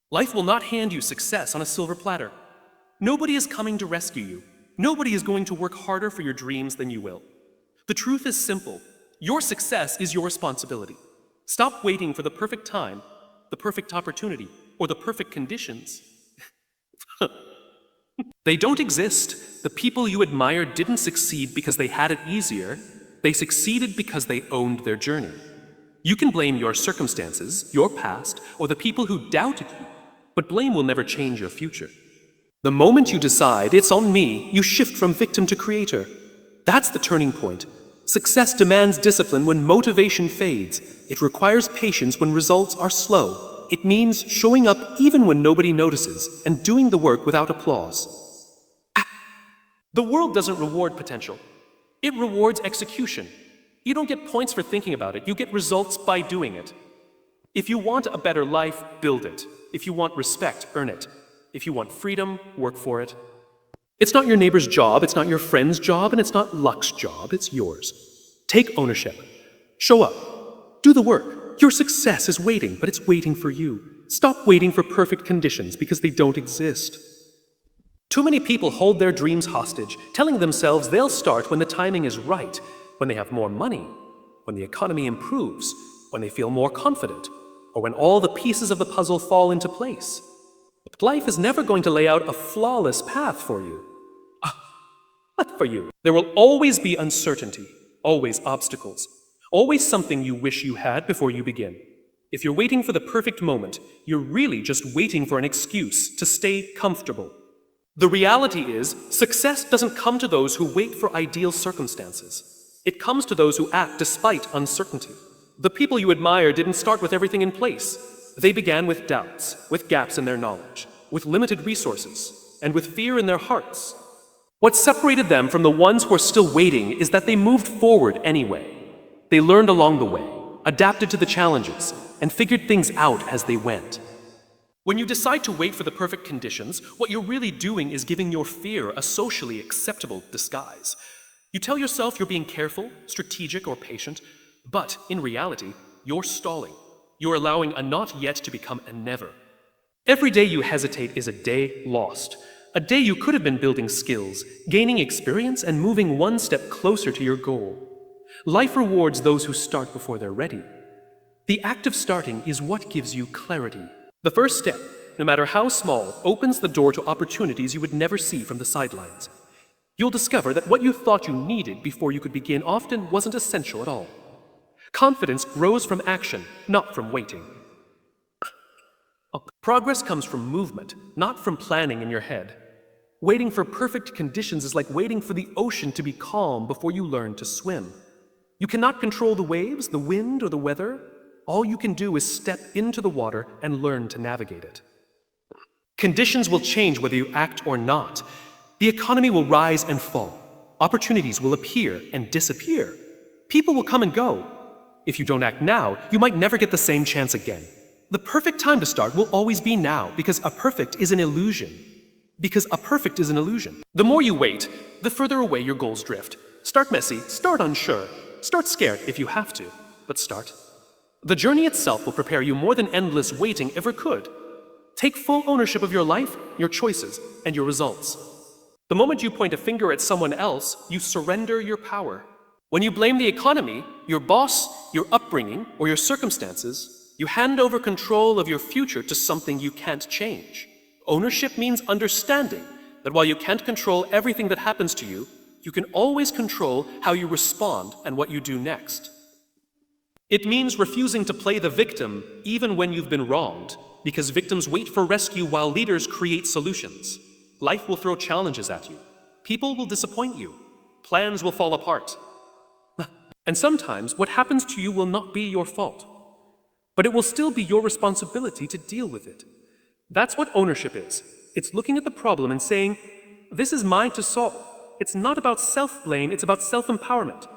Life will not hand you success on a silver platter. Nobody is coming to rescue you. Nobody is going to work harder for your dreams than you will. The truth is simple. Your success is your responsibility. Stop waiting for the perfect time, the perfect opportunity, or the perfect conditions. They don't exist. The people you admire didn't succeed because they had it easier. They succeeded because they owned their journey. You can blame your circumstances, your past, or the people who doubted you, but blame will never change your future. The moment you decide, it's on me, you shift from victim to creator. That's the turning point. Success demands discipline when motivation fades. It requires patience when results are slow. It means showing up even when nobody notices and doing the work without applause. The world doesn't reward potential. It rewards execution. You don't get points for thinking about it. You get results by doing it. If you want a better life, build it. If you want respect, earn it. If you want freedom, work for it. It's not your neighbor's job, it's not your friend's job, and it's not luck's job, it's yours. Take ownership. Show up. Do the work. Your success is waiting, but it's waiting for you. Stop waiting for perfect conditions because they don't exist. Too many people hold their dreams hostage, telling themselves they'll start when the timing is right, when they have more money, when the economy improves, when they feel more confident, or when all the pieces of the puzzle fall into place. But life is never going to lay out a flawless path for you. But for you, there will always be uncertainty, always obstacles, always something you wish you had before you begin. If you're waiting for the perfect moment, you're really just waiting for an excuse to stay comfortable. The reality is, success doesn't come to those who wait for ideal circumstances. It comes to those who act despite uncertainty. The people you admire didn't start with everything in place. They began with doubts, with gaps in their knowledge, with limited resources, and with fear in their hearts. What separated them from the ones who are still waiting is that they moved forward anyway. They learned along the way, adapted to the challenges, and figured things out as they went. When you decide to wait for the perfect conditions, what you're really doing is giving your fear a socially acceptable disguise. You tell yourself you're being careful, strategic, or patient, but in reality, you're stalling. You're allowing a not yet to become a never. Every day you hesitate is a day lost. A day you could have been building skills, gaining experience, and moving one step closer to your goal. Life rewards those who start before they're ready. The act of starting is what gives you clarity. The first step, no matter how small, opens the door to opportunities you would never see from the sidelines. You'll discover that what you thought you needed before you could begin often wasn't essential at all. Confidence grows from action, not from waiting. Progress comes from movement, not from planning in your head. Waiting for perfect conditions is like waiting for the ocean to be calm before you learn to swim. You cannot control the waves, the wind, or the weather. All you can do is step into the water and learn to navigate it. Conditions will change whether you act or not. The economy will rise and fall. Opportunities will appear and disappear. People will come and go. If you don't act now, you might never get the same chance again. The perfect time to start will always be now, because a perfect is an illusion. The more you wait, the further away your goals drift. Start messy, start unsure, start scared if you have to, but start. The journey itself will prepare you more than endless waiting ever could. Take full ownership of your life, your choices, and your results. The moment you point a finger at someone else, you surrender your power. When you blame the economy, your boss, your upbringing, or your circumstances, you hand over control of your future to something you can't change. Ownership means understanding that while you can't control everything that happens to you, you can always control how you respond and what you do next. It means refusing to play the victim even when you've been wronged, because victims wait for rescue while leaders create solutions. Life will throw challenges at you. People will disappoint you. Plans will fall apart. And sometimes what happens to you will not be your fault, but it will still be your responsibility to deal with it. That's what ownership is. It's looking at the problem and saying, this is mine to solve. It's not about self-blame, it's about self-empowerment.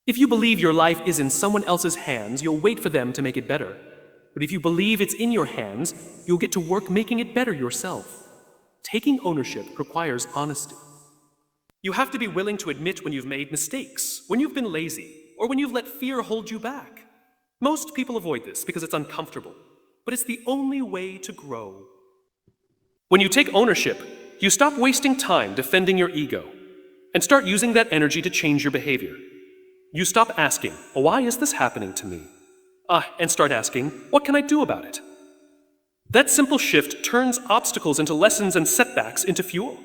If you believe your life is in someone else's hands, you'll wait for them to make it better. But if you believe it's in your hands, you'll get to work making it better yourself. Taking ownership requires honesty. You have to be willing to admit when you've made mistakes, when you've been lazy, or when you've let fear hold you back. Most people avoid this because it's uncomfortable. but it's the only way to grow. When you take ownership, you stop wasting time defending your ego and start using that energy to change your behavior. You stop asking, why is this happening to me? And start asking, what can I do about it? That simple shift turns obstacles into lessons and setbacks into fuel.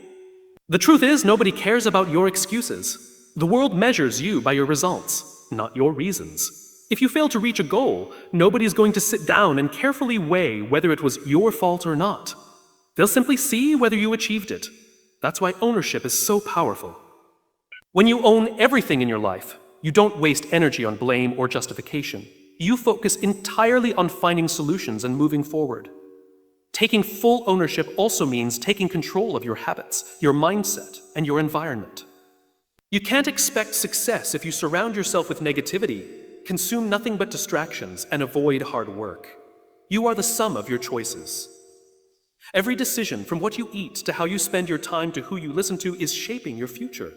The truth is, nobody cares about your excuses. The world measures you by your results, not your reasons. If you fail to reach a goal, nobody is going to sit down and carefully weigh whether it was your fault or not. They'll simply see whether you achieved it. That's why ownership is so powerful. When you own everything in your life, you don't waste energy on blame or justification. You focus entirely on finding solutions and moving forward. Taking full ownership also means taking control of your habits, your mindset, and your environment. You can't expect success if you surround yourself with negativity, consume nothing but distractions, and avoid hard work. You are the sum of your choices. Every decision, from what you eat to how you spend your time to who you listen to, is shaping your future.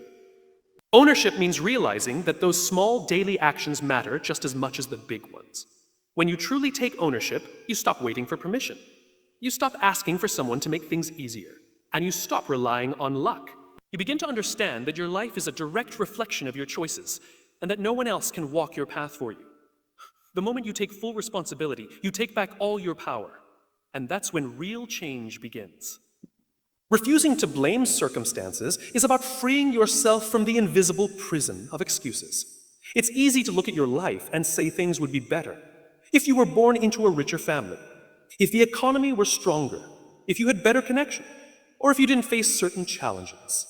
Ownership means realizing that those small daily actions matter just as much as the big ones. When you truly take ownership, you stop waiting for permission. You stop asking for someone to make things easier, and you stop relying on luck. You begin to understand that your life is a direct reflection of your choices, and that no one else can walk your path for you. The moment you take full responsibility, you take back all your power, and that's when real change begins. Refusing to blame circumstances is about freeing yourself from the invisible prison of excuses. It's easy to look at your life and say things would be better if you were born into a richer family, if the economy were stronger, if you had better connection, or if you didn't face certain challenges.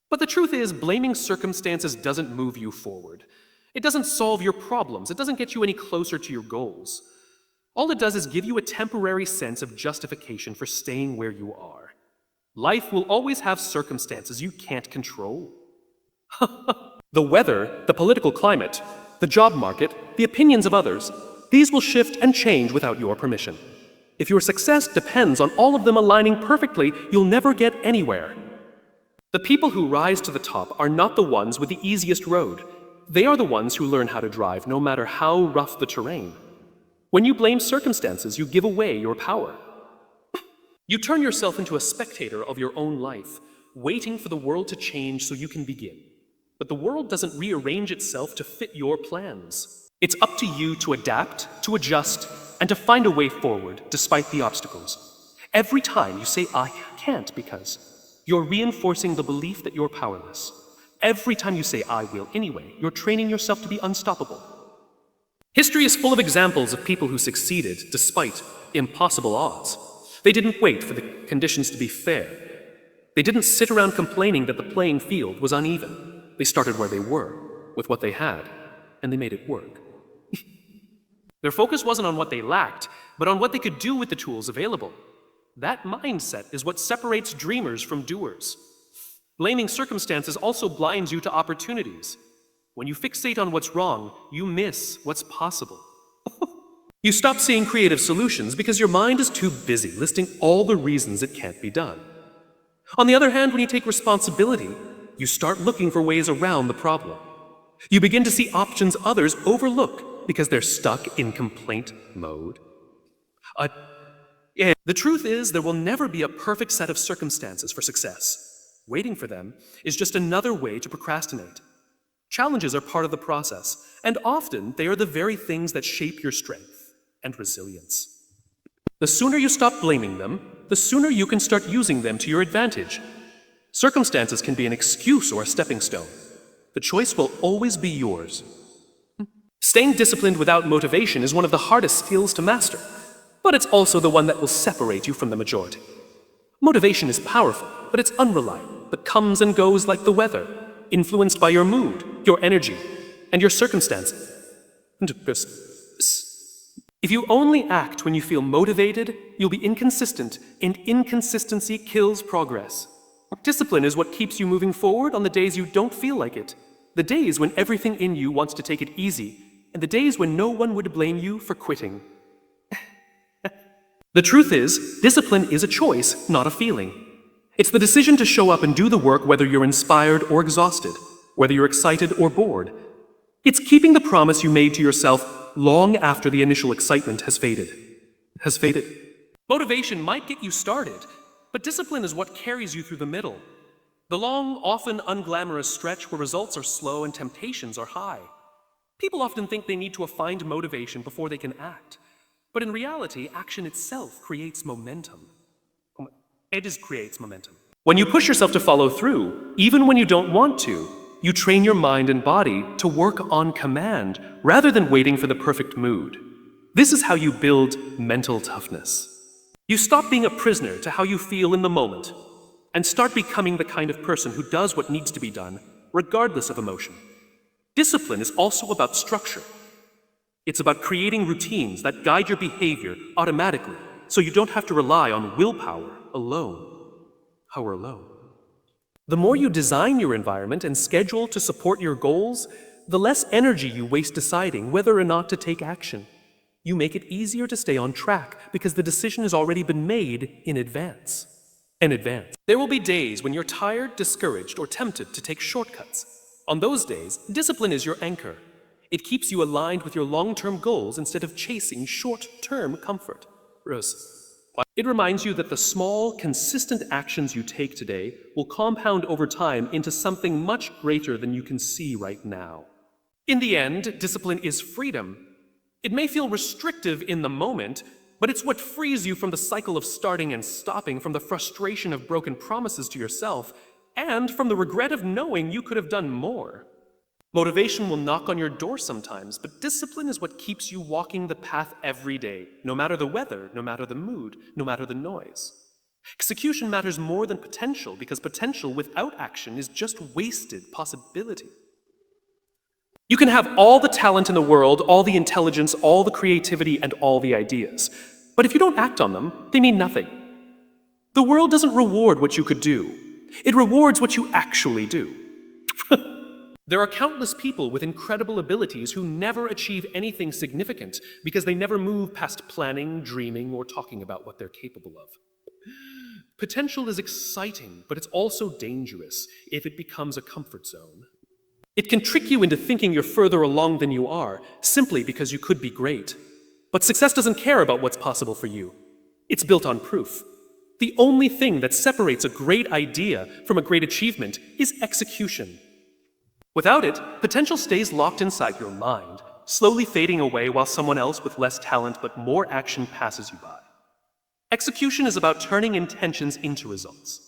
But the truth is, blaming circumstances doesn't move you forward. It doesn't solve your problems. It doesn't get you any closer to your goals. All it does is give you a temporary sense of justification for staying where you are. Life will always have circumstances you can't control. The weather, the political climate, the job market, the opinions of others, these will shift and change without your permission. If your success depends on all of them aligning perfectly, you'll never get anywhere. The people who rise to the top are not the ones with the easiest road. They are the ones who learn how to drive no matter how rough the terrain. When you blame circumstances, you give away your power. You turn yourself into a spectator of your own life, waiting for the world to change so you can begin. But the world doesn't rearrange itself to fit your plans. It's up to you to adapt, to adjust, and to find a way forward despite the obstacles. Every time you say, I can't because, you're reinforcing the belief that you're powerless. Every time you say, I will anyway, you're training yourself to be unstoppable. History is full of examples of people who succeeded despite impossible odds. They didn't wait for the conditions to be fair. They didn't sit around complaining that the playing field was uneven. They started where they were, with what they had, and they made it work. Their focus wasn't on what they lacked, but on what they could do with the tools available. That mindset is what separates dreamers from doers. Blaming circumstances also blinds you to opportunities. When you fixate on what's wrong, you miss what's possible. You stop seeing creative solutions because your mind is too busy listing all the reasons it can't be done. On the other hand, when you take responsibility, you start looking for ways around the problem. You begin to see options others overlook because they're stuck in complaint mode. The truth is, there will never be a perfect set of circumstances for success. Waiting for them is just another way to procrastinate. Challenges are part of the process, and often they are the very things that shape your strength and resilience. The sooner you stop blaming them, the sooner you can start using them to your advantage. Circumstances can be an excuse or a stepping stone. The choice will always be yours. Staying disciplined without motivation is one of the hardest skills to master, but it's also the one that will separate you from the majority. Motivation is powerful, but it's unreliable. It comes and goes like the weather, influenced by your mood, your energy, and your circumstances. If you only act when you feel motivated, you'll be inconsistent, and inconsistency kills progress. Discipline is what keeps you moving forward on the days you don't feel like it, the days when everything in you wants to take it easy, and the days when no one would blame you for quitting. The truth is, discipline is a choice, not a feeling. It's the decision to show up and do the work whether you're inspired or exhausted, whether you're excited or bored. It's keeping the promise you made to yourself long after the initial excitement has faded. has faded. Motivation might get you started, but discipline is what carries you through the middle. The long, often unglamorous stretch where results are slow and temptations are high. People often think they need to find motivation before they can act. But in reality, action itself creates momentum. It just creates momentum. When you push yourself to follow through, even when you don't want to, you train your mind and body to work on command rather than waiting for the perfect mood. This is how you build mental toughness. You stop being a prisoner to how you feel in the moment and start becoming the kind of person who does what needs to be done, regardless of emotion. Discipline is also about structure. It's about creating routines that guide your behavior automatically so you don't have to rely on willpower alone. Power alone. The more you design your environment and schedule to support your goals, the less energy you waste deciding whether or not to take action. You make it easier to stay on track because the decision has already been made in advance. There will be days when you're tired, discouraged, or tempted to take shortcuts. On those days, discipline is your anchor. It keeps you aligned with your long-term goals instead of chasing short-term comfort. It reminds you that the small, consistent actions you take today will compound over time into something much greater than you can see right now. In the end, discipline is freedom. It may feel restrictive in the moment, but it's what frees you from the cycle of starting and stopping, from the frustration of broken promises to yourself, and from the regret of knowing you could have done more. Motivation will knock on your door sometimes, but discipline is what keeps you walking the path every day, no matter the weather, no matter the mood, no matter the noise. Execution matters more than potential, because potential without action is just wasted possibility. You can have all the talent in the world, all the intelligence, all the creativity, and all the ideas. But if you don't act on them, they mean nothing. The world doesn't reward what you could do. It rewards what you actually do. There are countless people with incredible abilities who never achieve anything significant because they never move past planning, dreaming, or talking about what they're capable of. Potential is exciting, but it's also dangerous if it becomes a comfort zone. It can trick you into thinking you're further along than you are, simply because you could be great. But success doesn't care about what's possible for you. It's built on proof. The only thing that separates a great idea from a great achievement is execution. Without it, potential stays locked inside your mind, slowly fading away while someone else with less talent but more action passes you by. Execution is about turning intentions into results.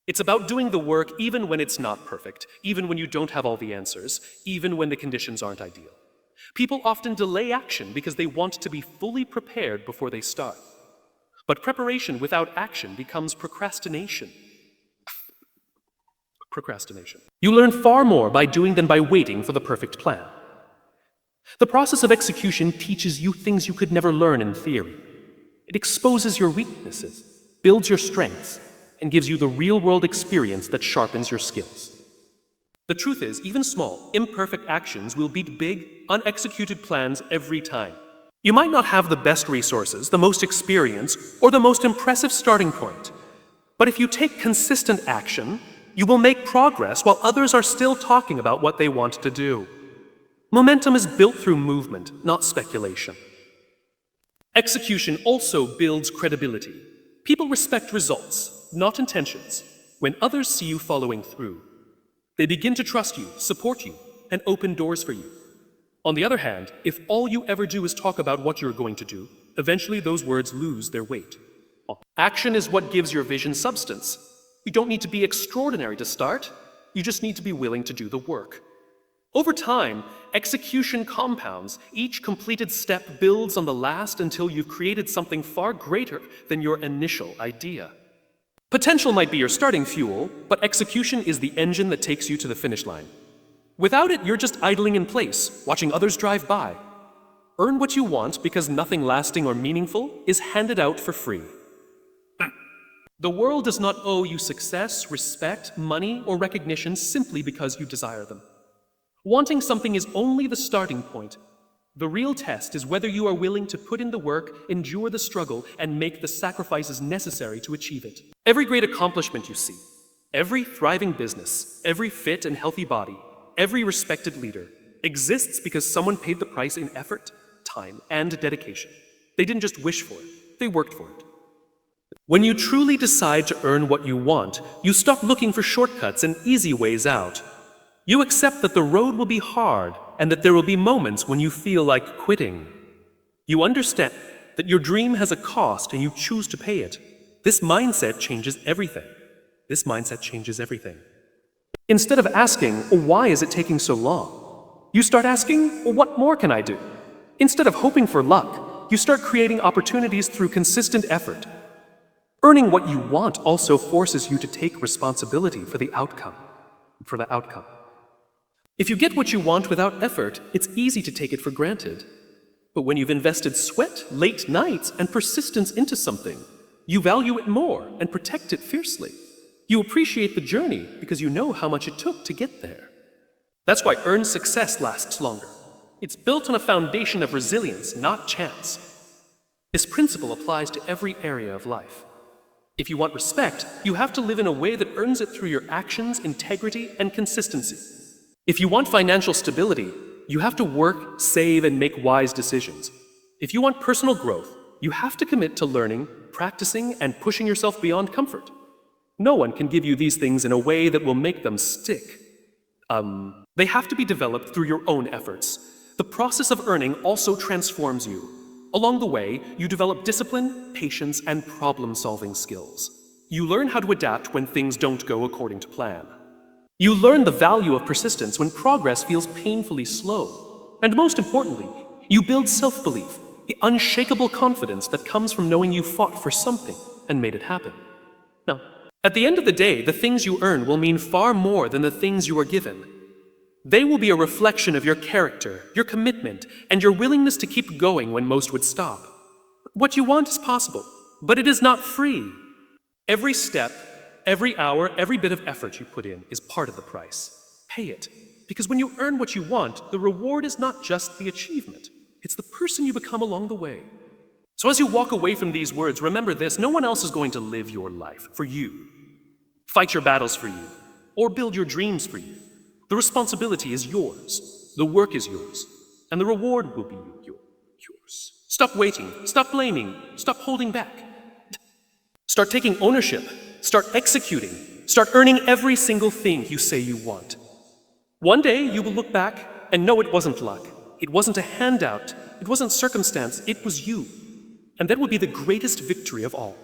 It's about doing the work even when it's not perfect, even when you don't have all the answers, even when the conditions aren't ideal. People often delay action because they want to be fully prepared before they start. But preparation without action becomes procrastination. You learn far more by doing than by waiting for the perfect plan. The process of execution teaches you things you could never learn in theory. It exposes your weaknesses, builds your strengths, and gives you the real-world experience that sharpens your skills. The truth is, even small, imperfect actions will beat big, unexecuted plans every time. You might not have the best resources, the most experience, or the most impressive starting point. But if you take consistent action, you will make progress while others are still talking about what they want to do. Momentum is built through movement, not speculation. Execution also builds credibility. People respect results, not intentions, when others see you following through. They begin to trust you, support you, and open doors for you. On the other hand, if all you ever do is talk about what you're going to do, eventually those words lose their weight. Action is what gives your vision substance. You don't need to be extraordinary to start. You just need to be willing to do the work. Over time, execution compounds. Each completed step builds on the last until you've created something far greater than your initial idea. Potential might be your starting fuel, but execution is the engine that takes you to the finish line. Without it, you're just idling in place, watching others drive by. Earn what you want because nothing lasting or meaningful is handed out for free. The world does not owe you success, respect, money, or recognition simply because you desire them. Wanting something is only the starting point. The real test is whether you are willing to put in the work, endure the struggle, and make the sacrifices necessary to achieve it. Every great accomplishment you see, every thriving business, every fit and healthy body, every respected leader exists because someone paid the price in effort, time, and dedication. They didn't just wish for it. They worked for it. When you truly decide to earn what you want, you stop looking for shortcuts and easy ways out. You accept that the road will be hard and that there will be moments when you feel like quitting. You understand that your dream has a cost and you choose to pay it. This mindset changes everything. This mindset changes everything. Instead of asking, why is it taking so long? You start asking, what more can I do? Instead of hoping for luck, you start creating opportunities through consistent effort. Earning what you want also forces you to take responsibility for the outcome. If you get what you want without effort, it's easy to take it for granted. But when you've invested sweat, late nights, and persistence into something, you value it more and protect it fiercely. You appreciate the journey because you know how much it took to get there. That's why earned success lasts longer. It's built on a foundation of resilience, not chance. This principle applies to every area of life. If you want respect, you have to live in a way that earns it through your actions, integrity, and consistency. If you want financial stability, you have to work, save, and make wise decisions. If you want personal growth, you have to commit to learning, practicing, and pushing yourself beyond comfort. No one can give you these things in a way that will make them stick. They have to be developed through your own efforts. The process of earning also transforms you. Along the way, you develop discipline, patience, and problem-solving skills. You learn how to adapt when things don't go according to plan. You learn the value of persistence when progress feels painfully slow. And most importantly, you build self-belief, the unshakable confidence that comes from knowing you fought for something and made it happen. Now, at the end of the day, the things you earn will mean far more than the things you are given. They will be a reflection of your character, your commitment, and your willingness to keep going when most would stop. What you want is possible, but it is not free. Every step, every hour, every bit of effort you put in is part of the price. Pay it, because when you earn what you want, the reward is not just the achievement. It's the person you become along the way. So as you walk away from these words, remember this: no one else is going to live your life for you, fight your battles for you, or build your dreams for you. The responsibility is yours, the work is yours, and the reward will be yours. Stop waiting, stop blaming, stop holding back. Start taking ownership, start executing, start earning every single thing you say you want. One day you will look back and know it wasn't luck, it wasn't a handout, it wasn't circumstance, it was you. And that will be the greatest victory of all.